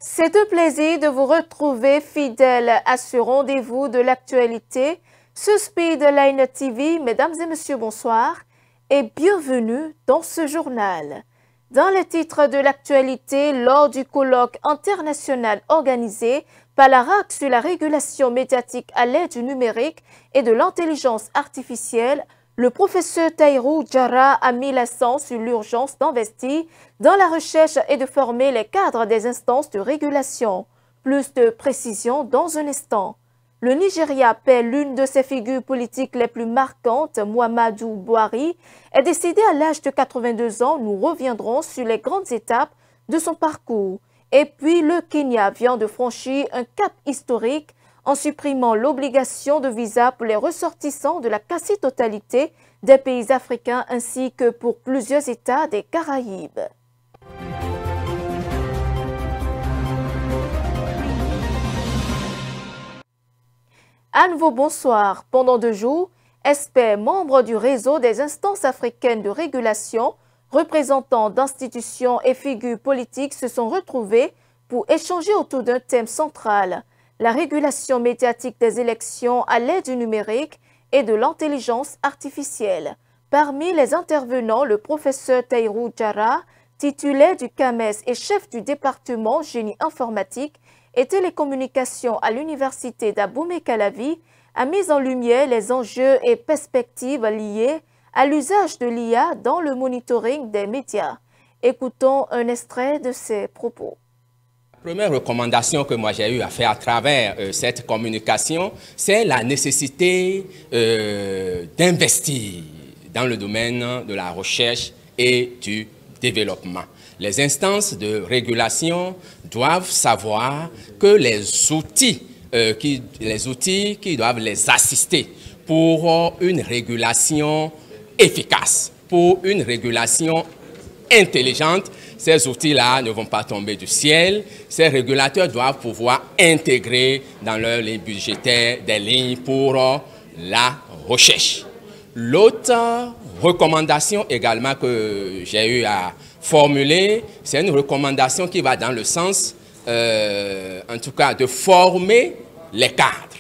C'est un plaisir de vous retrouver fidèles à ce rendez-vous de l'actualité sur Speedline TV. Mesdames et messieurs, bonsoir et bienvenue dans ce journal. Dans les titres de l'actualité, lors du colloque international organisé par la RAC sur la régulation médiatique à l'aide du numérique et de l'intelligence artificielle, le professeur Tahirou Diarra a mis l'accent sur l'urgence d'investir dans la recherche et de former les cadres des instances de régulation. Plus de précision dans un instant. Le Nigeria perd l'une de ses figures politiques les plus marquantes, Muhammadu Buhari, est décédé à l'âge de 82 ans. Nous reviendrons sur les grandes étapes de son parcours. Et puis le Kenya vient de franchir un cap historique en supprimant l'obligation de visa pour les ressortissants de la quasi-totalité des pays africains ainsi que pour plusieurs États des Caraïbes. À nouveau, bonsoir. Pendant 2 jours, experts membres du réseau des instances africaines de régulation, représentants d'institutions et figures politiques se sont retrouvés pour échanger autour d'un thème central, la régulation médiatique des élections à l'aide du numérique et de l'intelligence artificielle. Parmi les intervenants, le professeur Tahirou Diarra, titulaire du CAMES et chef du département génie informatique et télécommunications à l'université d'Abomey-Calavi, a mis en lumière les enjeux et perspectives liés à l'usage de l'IA dans le monitoring des médias. Écoutons un extrait de ses propos. La première recommandation que moi j'ai eu à faire à travers cette communication, c'est la nécessité d'investir dans le domaine de la recherche et du développement. Les instances de régulation doivent savoir que les outils qui doivent les assister pour une régulation efficace, pour une régulation intelligente, ces outils-là ne vont pas tomber du ciel. Ces régulateurs doivent pouvoir intégrer dans leur ligne budgétaire des lignes pour la recherche. L'autre recommandation également que j'ai eu à formuler, c'est une recommandation qui va dans le sens, en tout cas, de former les cadres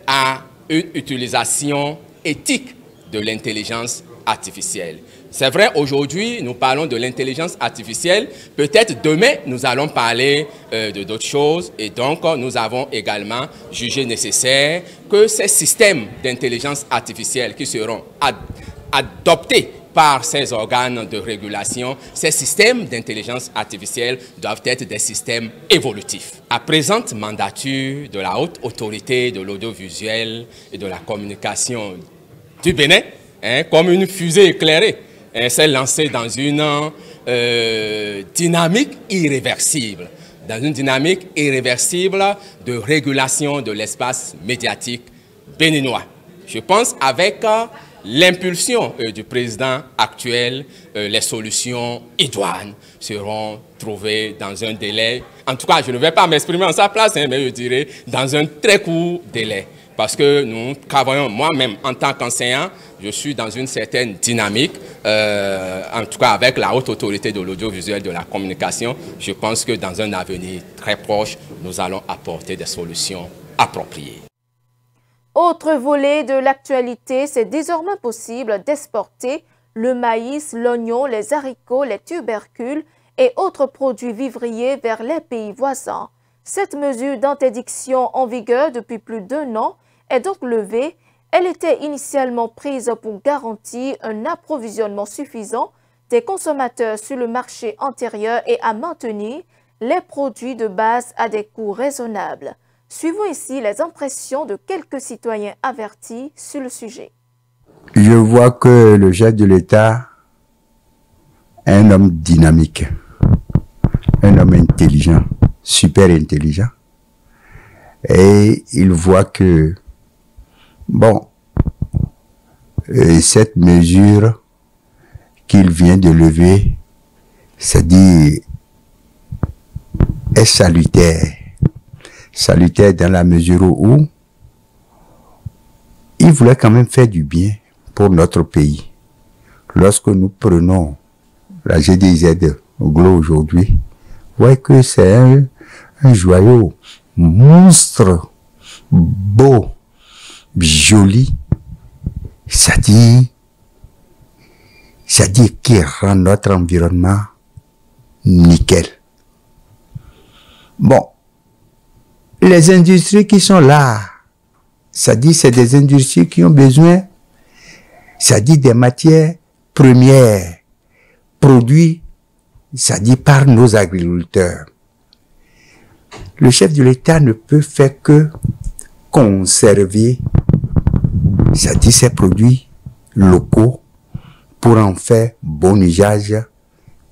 à une utilisation éthique de l'intelligence artificielle. C'est vrai, aujourd'hui, nous parlons de l'intelligence artificielle. Peut-être demain, nous allons parler de d'autres choses. Et donc, nous avons également jugé nécessaire que ces systèmes d'intelligence artificielle qui seront adoptés par ces organes de régulation, ces systèmes d'intelligence artificielle doivent être des systèmes évolutifs. À présente mandature de la haute autorité de l'audiovisuel et de la communication du Bénin, comme une fusée éclairée, s'est lancée dans une dynamique irréversible, de régulation de l'espace médiatique béninois. Je pense avec l'impulsion du président actuel, les solutions idoines seront trouvées dans un délai. En tout cas, je ne vais pas m'exprimer en sa place, mais je dirais dans un très court délai. Parce que nous travaillons, moi-même en tant qu'enseignant, je suis dans une certaine dynamique, en tout cas avec la haute autorité de l'audiovisuel, de la communication. Je pense que dans un avenir très proche, nous allons apporter des solutions appropriées. Autre volet de l'actualité, c'est désormais possible d'exporter le maïs, l'oignon, les haricots, les tubercules et autres produits vivriers vers les pays voisins. Cette mesure d'interdiction en vigueur depuis plus d'1 an est donc levée. Elle était initialement prise pour garantir un approvisionnement suffisant des consommateurs sur le marché intérieur et à maintenir les produits de base à des coûts raisonnables. Suivons ici les impressions de quelques citoyens avertis sur le sujet. Je vois que le chef de l'État est un homme dynamique, un homme intelligent, super intelligent. Et il voit que, bon, cette mesure qu'il vient de lever, c'est-à-dire, est salutaire. Salutaire dans la mesure où il voulait quand même faire du bien pour notre pays. Lorsque nous prenons la GDZ au GLO aujourd'hui, vous voyez que c'est un joyau monstre, beau, joli, c'est-à-dire qui rend notre environnement nickel. Bon, les industries qui sont là, c'est-à-dire c'est des industries qui ont besoin, c'est-à-dire des matières premières produites, c'est-à-dire par nos agriculteurs. Le chef de l'État ne peut faire que conserver, c'est-à-dire ces produits locaux pour en faire bon usage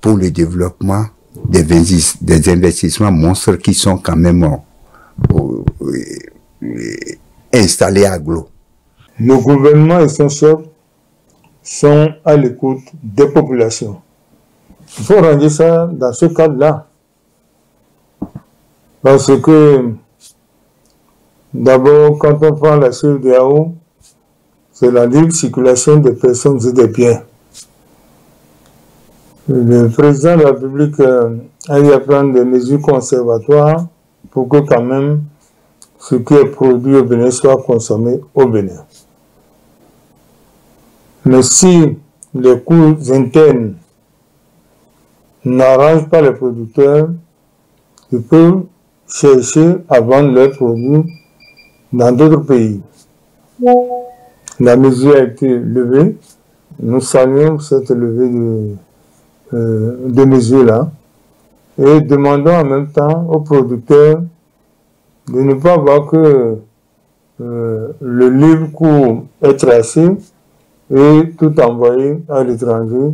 pour le développement des investissements monstres qui sont quand même installés à Glo. Le gouvernement et son chef sont à l'écoute des populations. Il faut ranger ça dans ce cadre-là. Parce que, d'abord, quand on prend la CEDEAO, c'est la libre circulation des personnes et des biens. Le président de la République a eu à prendre des mesures conservatoires pour que quand même ce qui est produit au Bénin soit consommé au Bénin. Mais si les coûts internes n'arrangent pas les producteurs, ils peuvent chercher à vendre leurs produits dans d'autres pays. La mesure a été levée. Nous saluons cette levée de mesures-là et demandons en même temps aux producteurs de ne pas voir que le libre cours est tracé et tout envoyé à l'étranger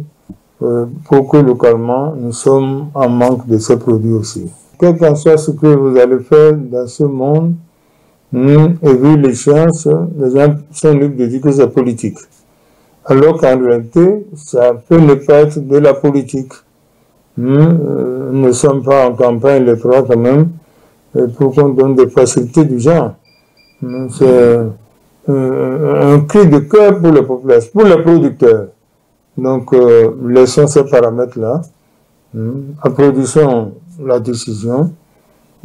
pour que localement nous sommes en manque de ces produits aussi. Quel qu'en soit ce que vous allez faire dans ce monde, et vu l'échéance, les gens sont libres de dire que c'est politique. Alors qu'en réalité, ça peut ne pas être de la politique. Nous ne sommes pas en campagne électorale quand même, pour qu'on donne des facilités du genre. C'est un cri de cœur pour les populations, pour les producteurs. Donc, laissons ces paramètres-là, applaudissons la décision,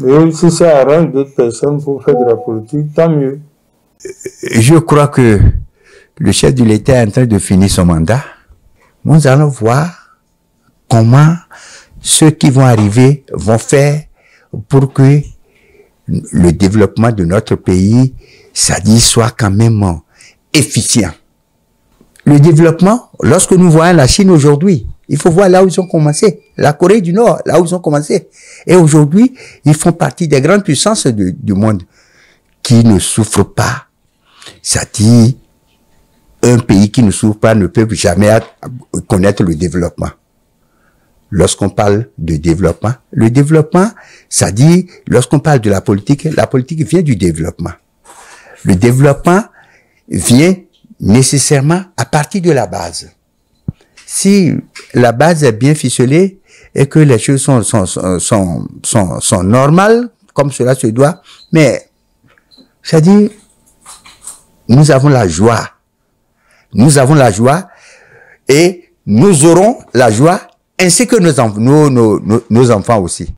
et si ça arrange d'autres personnes pour faire de la politique, tant mieux. Je crois que le chef de l'État est en train de finir son mandat. Nous allons voir comment ceux qui vont arriver vont faire pour que le développement de notre pays, c'est-à-dire soit quand même efficient. Le développement, lorsque nous voyons la Chine aujourd'hui, il faut voir là où ils ont commencé. La Corée du Nord, là où ils ont commencé. Et aujourd'hui, ils font partie des grandes puissances du monde qui ne souffrent pas. C'est-à-dire, un pays qui ne souffre pas ne peut jamais connaître le développement. Lorsqu'on parle de développement, le développement, c'est-à-dire, lorsqu'on parle de la politique vient du développement. Le développement vient nécessairement à partir de la base. Si la base est bien ficelée et que les choses sont normales, comme cela se doit, mais, c'est-à-dire, nous avons la joie. Nous avons la joie et nous aurons la joie ainsi que nos enfants aussi.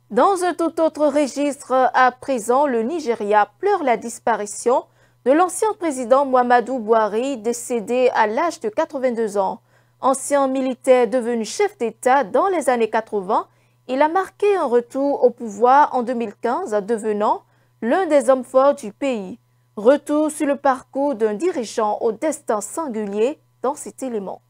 Dans un tout autre registre, à présent, le Nigeria pleure la disparition de l'ancien président Muhammadu Buhari, décédé à l'âge de 82 ans. Ancien militaire devenu chef d'État dans les années 80, il a marqué un retour au pouvoir en 2015, devenant l'un des hommes forts du pays. Retour sur le parcours d'un dirigeant au destin singulier dans cet élément.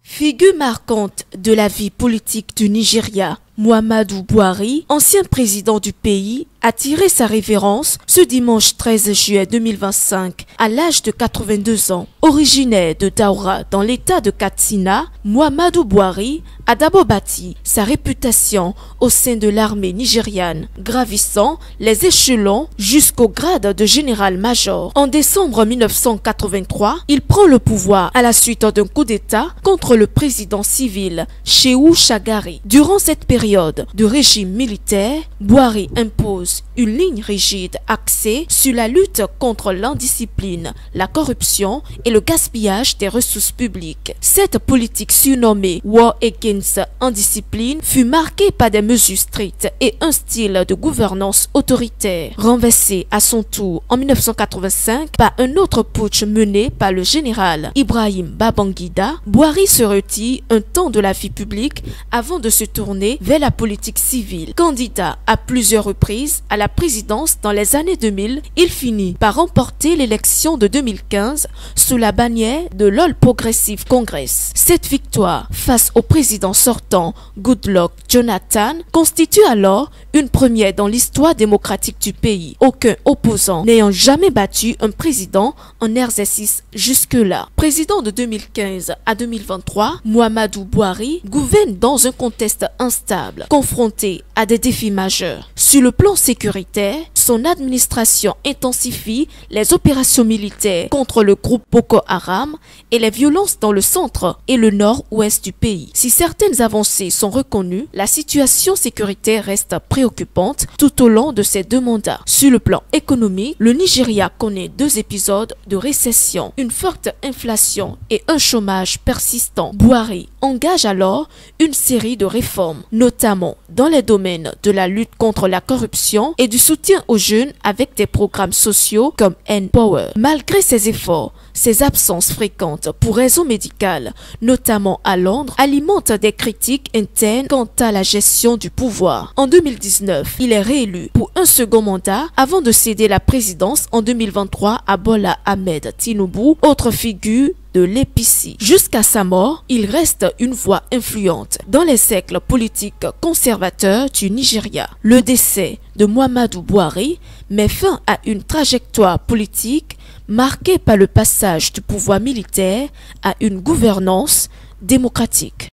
Figure marquante de la vie politique du Nigeria, Muhammadu Buhari, ancien président du pays, a tiré sa révérence ce dimanche 13 juillet 2025 à l'âge de 82 ans. Originaire de Daura dans l'état de Katsina, Muhammadu Buhari a d'abord bâti sa réputation au sein de l'armée nigériane, gravissant les échelons jusqu'au grade de général-major. En décembre 1983, il prend le pouvoir à la suite d'un coup d'État contre le président civil Shehu Shagari. Durant cette période période de régime militaire, Boiry impose une ligne rigide axée sur la lutte contre l'indiscipline, la corruption et le gaspillage des ressources publiques. Cette politique surnommée War Against Indiscipline fut marquée par des mesures strictes et un style de gouvernance autoritaire, renversé à son tour en 1985 par un autre putsch mené par le général Ibrahim Babangida. Boiry se retire un temps de la vie publique avant de se tourner vers la politique civile. Candidat à plusieurs reprises à la présidence dans les années 2000, il finit par remporter l'élection de 2015 sous la bannière de l'All Progressive Congress. Cette victoire face au président sortant Goodluck Jonathan constitue alors une première dans l'histoire démocratique du pays, aucun opposant n'ayant jamais battu un président en exercice jusque-là. Président de 2015 à 2023, Muhammadu Buhari gouverne dans un contexte instable, confronté à des défis majeurs. Sur le plan sécuritaire, son administration intensifie les opérations militaires contre le groupe Boko Haram et les violences dans le centre et le nord-ouest du pays. Si certaines avancées sont reconnues, la situation sécuritaire reste préoccupante tout au long de ces 2 mandats. Sur le plan économique, le Nigeria connaît 2 épisodes de récession, une forte inflation et un chômage persistant. Buhari engage alors une série de réformes, notamment dans les domaines de la lutte contre la corruption et du soutien aux jeunes avec des programmes sociaux comme N-Power. Malgré ces efforts, ces absences fréquentes pour raisons médicales, notamment à Londres, alimentent des critiques internes quant à la gestion du pouvoir. En 2019, il est réélu pour un second mandat avant de céder la présidence en 2023 à Bola Ahmed Tinubu, autre figure de l'APC. Jusqu'à sa mort, il reste une voix influente dans les cercles politiques conservateurs du Nigeria. Le décès de Muhammadu Buhari met fin à une trajectoire politique marquée par le passage du pouvoir militaire à une gouvernance démocratique.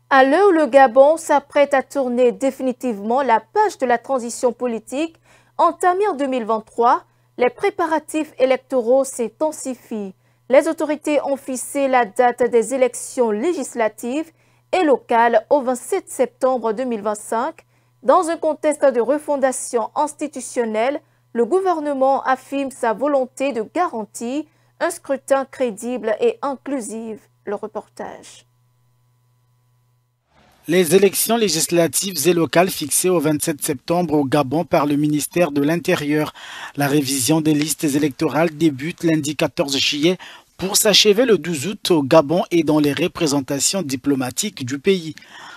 À l'heure où le Gabon s'apprête à tourner définitivement la page de la transition politique entamée en 2023, les préparatifs électoraux s'intensifient. Les autorités ont fixé la date des élections législatives et locales au 27 septembre 2025. Dans un contexte de refondation institutionnelle, le gouvernement affirme sa volonté de garantir un scrutin crédible et inclusif. Le reportage. Les élections législatives et locales fixées au 27 septembre au Gabon par le ministère de l'Intérieur. La révision des listes électorales débute lundi 14 juillet pour s'achever le 12 août au Gabon et dans les représentations diplomatiques du pays.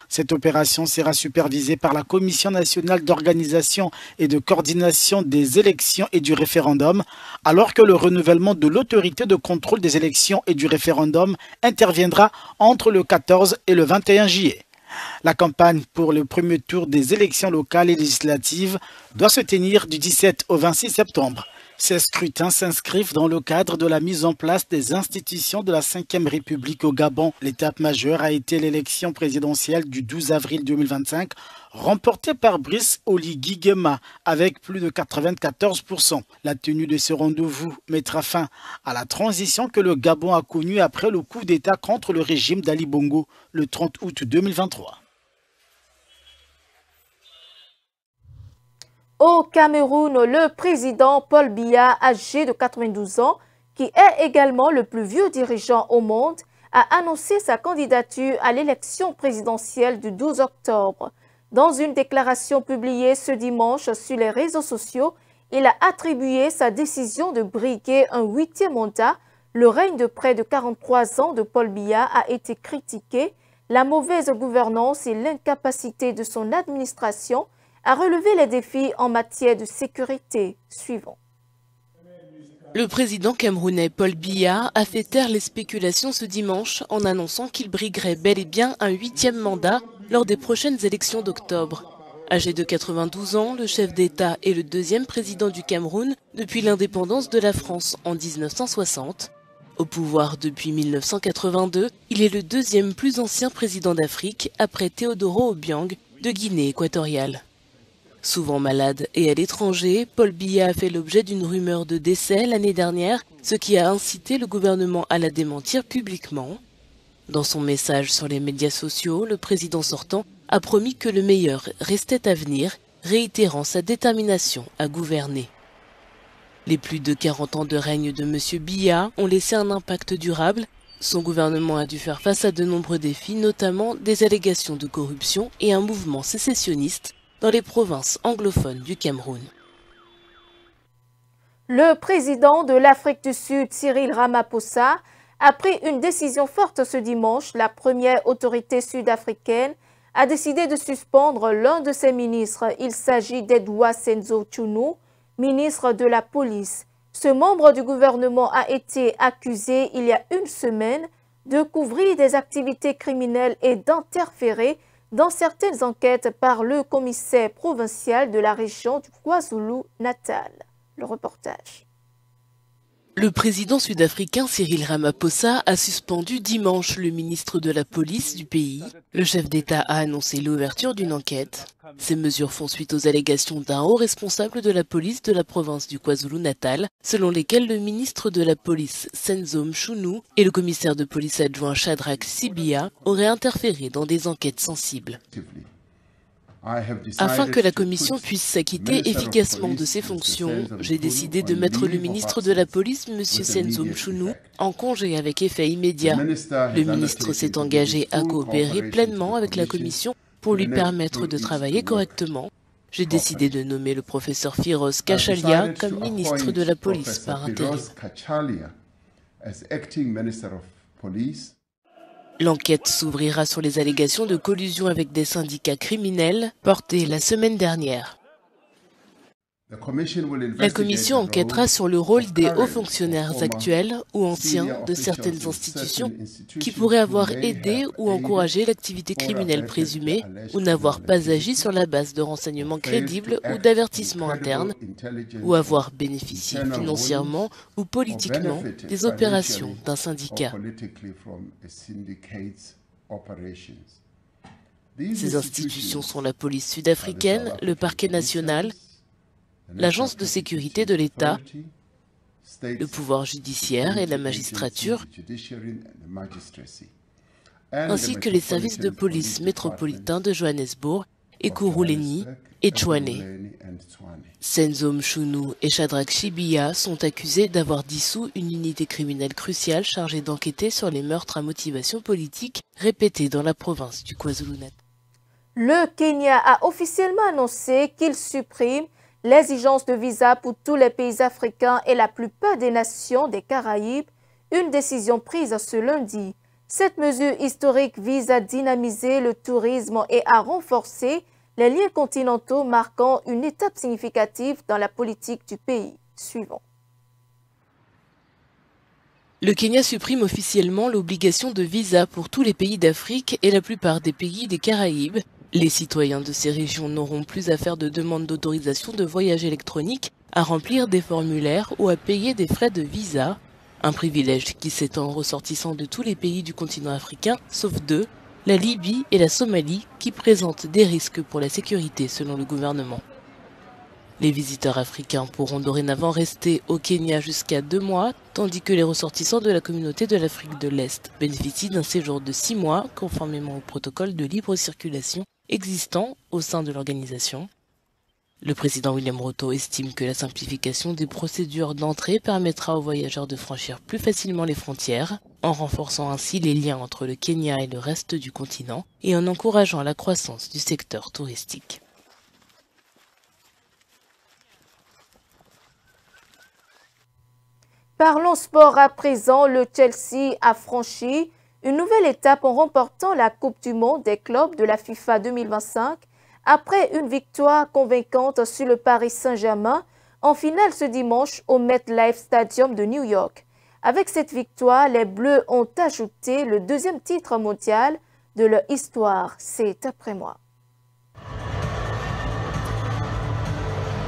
Cette opération sera supervisée par la Commission nationale d'organisation et de coordination des élections et du référendum, alors que le renouvellement de l'autorité de contrôle des élections et du référendum interviendra entre le 14 et le 21 juillet. La campagne pour le premier tour des élections locales et législatives doit se tenir du 17 au 26 septembre. Ces scrutins s'inscrivent dans le cadre de la mise en place des institutions de la Ve République au Gabon. L'étape majeure a été l'élection présidentielle du 12 avril 2025, remportée par Brice Oligui Nguema avec plus de 94%. La tenue de ce rendez-vous mettra fin à la transition que le Gabon a connue après le coup d'État contre le régime d'Ali Bongo le 30 août 2023. Au Cameroun, le président Paul Biya, âgé de 92 ans, qui est également le plus vieux dirigeant au monde, a annoncé sa candidature à l'élection présidentielle du 12 octobre. Dans une déclaration publiée ce dimanche sur les réseaux sociaux, il a attribué sa décision de briguer un 8e mandat. Le règne de près de 43 ans de Paul Biya a été critiqué. La mauvaise gouvernance et l'incapacité de son administration à relever les défis en matière de sécurité. Suivant. Le président camerounais Paul Biya a fait taire les spéculations ce dimanche en annonçant qu'il briguerait bel et bien un 8e mandat lors des prochaines élections d'octobre. Âgé de 92 ans, le chef d'État est le 2e président du Cameroun depuis l'indépendance de la France en 1960. Au pouvoir depuis 1982, il est le 2e plus ancien président d'Afrique après Teodoro Obiang de Guinée équatoriale. Souvent malade et à l'étranger, Paul Biya a fait l'objet d'une rumeur de décès l'année dernière, ce qui a incité le gouvernement à la démentir publiquement. Dans son message sur les médias sociaux, le président sortant a promis que le meilleur restait à venir, réitérant sa détermination à gouverner. Les plus de 40 ans de règne de M. Biya ont laissé un impact durable. Son gouvernement a dû faire face à de nombreux défis, notamment des allégations de corruption et un mouvement sécessionniste dans les provinces anglophones du Cameroun. Le président de l'Afrique du Sud, Cyril Ramaphosa, a pris une décision forte ce dimanche. La première autorité sud-africaine a décidé de suspendre l'un de ses ministres. Il s'agit d'Edouard Senzo Chunu, ministre de la Police. Ce membre du gouvernement a été accusé il y a une semaine de couvrir des activités criminelles et d'interférer dans certaines enquêtes par le commissaire provincial de la région du KwaZulu-Natal. Le reportage. Le président sud-africain Cyril Ramaphosa a suspendu dimanche le ministre de la police du pays. Le chef d'État a annoncé l'ouverture d'une enquête. Ces mesures font suite aux allégations d'un haut responsable de la police de la province du KwaZulu-Natal, selon lesquelles le ministre de la police Senzo Chunu et le commissaire de police adjoint Shadrack Sibiya auraient interféré dans des enquêtes sensibles. Afin que la commission puisse s'acquitter efficacement de ses fonctions, j'ai décidé de mettre le ministre de la police, M. Senzo Chunu, en congé avec effet immédiat. Le ministre s'est engagé à coopérer pleinement avec la commission pour lui permettre de travailler correctement. J'ai décidé de nommer le professeur Firoz Kachalia comme ministre de la police par intérim. L'enquête s'ouvrira sur les allégations de collusion avec des syndicats criminels portées la semaine dernière. La commission enquêtera sur le rôle des hauts fonctionnaires actuels ou anciens de certaines institutions qui pourraient avoir aidé ou encouragé l'activité criminelle présumée ou n'avoir pas agi sur la base de renseignements crédibles ou d'avertissements internes ou avoir bénéficié financièrement ou politiquement des opérations d'un syndicat. Ces institutions sont la police sud-africaine, le parquet national, l'agence de sécurité de l'État, le pouvoir judiciaire et la magistrature, ainsi que les services de police métropolitains de Johannesburg, Ekurhuleni et Tshwane. Senzo Chunu et Shadrack Sibiya sont accusés d'avoir dissous une unité criminelle cruciale chargée d'enquêter sur les meurtres à motivation politique répétés dans la province du KwaZulu-Natal. Le Kenya a officiellement annoncé qu'il supprime l'exigence de visa pour tous les pays africains et la plupart des nations des Caraïbes, une décision prise ce lundi. Cette mesure historique vise à dynamiser le tourisme et à renforcer les liens continentaux, marquant une étape significative dans la politique du pays. Suivant. Le Kenya supprime officiellement l'obligation de visa pour tous les pays d'Afrique et la plupart des pays des Caraïbes. Les citoyens de ces régions n'auront plus à faire de demande d'autorisation de voyage électronique, à remplir des formulaires ou à payer des frais de visa. Un privilège qui s'étend aux ressortissants de tous les pays du continent africain, sauf deux, la Libye et la Somalie, qui présentent des risques pour la sécurité selon le gouvernement. Les visiteurs africains pourront dorénavant rester au Kenya jusqu'à 2 mois, tandis que les ressortissants de la communauté de l'Afrique de l'Est bénéficient d'un séjour de 6 mois, conformément au protocole de libre circulation existant au sein de l'organisation. Le président William Ruto estime que la simplification des procédures d'entrée permettra aux voyageurs de franchir plus facilement les frontières, en renforçant ainsi les liens entre le Kenya et le reste du continent et en encourageant la croissance du secteur touristique. Parlons sport à présent. Le Chelsea a franchi une nouvelle étape en remportant la Coupe du Monde des clubs de la FIFA 2025 après une victoire convaincante sur le Paris Saint-Germain en finale ce dimanche au MetLife Stadium de New York. Avec cette victoire, les Bleus ont ajouté le 2e titre mondial de leur histoire. C'est après moi.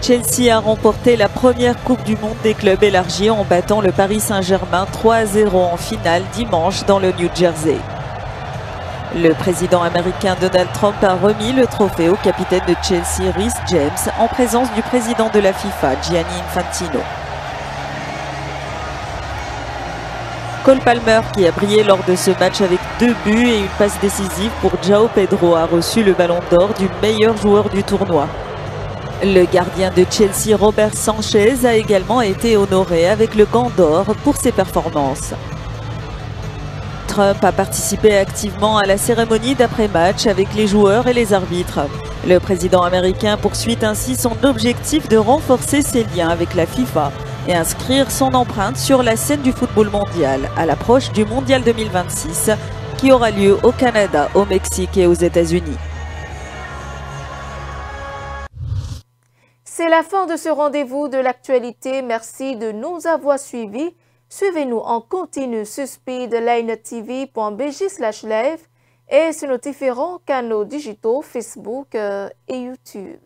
Chelsea a remporté la première Coupe du Monde des clubs élargis en battant le Paris Saint-Germain 3-0 en finale dimanche dans le New Jersey. Le président américain Donald Trump a remis le trophée au capitaine de Chelsea, Reece James, en présence du président de la FIFA, Gianni Infantino. Cole Palmer, qui a brillé lors de ce match avec 2 buts et une passe décisive pour João Pedro, a reçu le ballon d'or du meilleur joueur du tournoi. Le gardien de Chelsea, Robert Sanchez, a également été honoré avec le gant d'or pour ses performances. Trump a participé activement à la cérémonie d'après-match avec les joueurs et les arbitres. Le président américain poursuit ainsi son objectif de renforcer ses liens avec la FIFA et inscrire son empreinte sur la scène du football mondial à l'approche du Mondial 2026 qui aura lieu au Canada, au Mexique et aux États-Unis. C'est la fin de ce rendez-vous de l'actualité. Merci de nous avoir suivis. Suivez-nous en continu sur speedlinetv.bj/live et sur nos différents canaux digitaux Facebook et YouTube.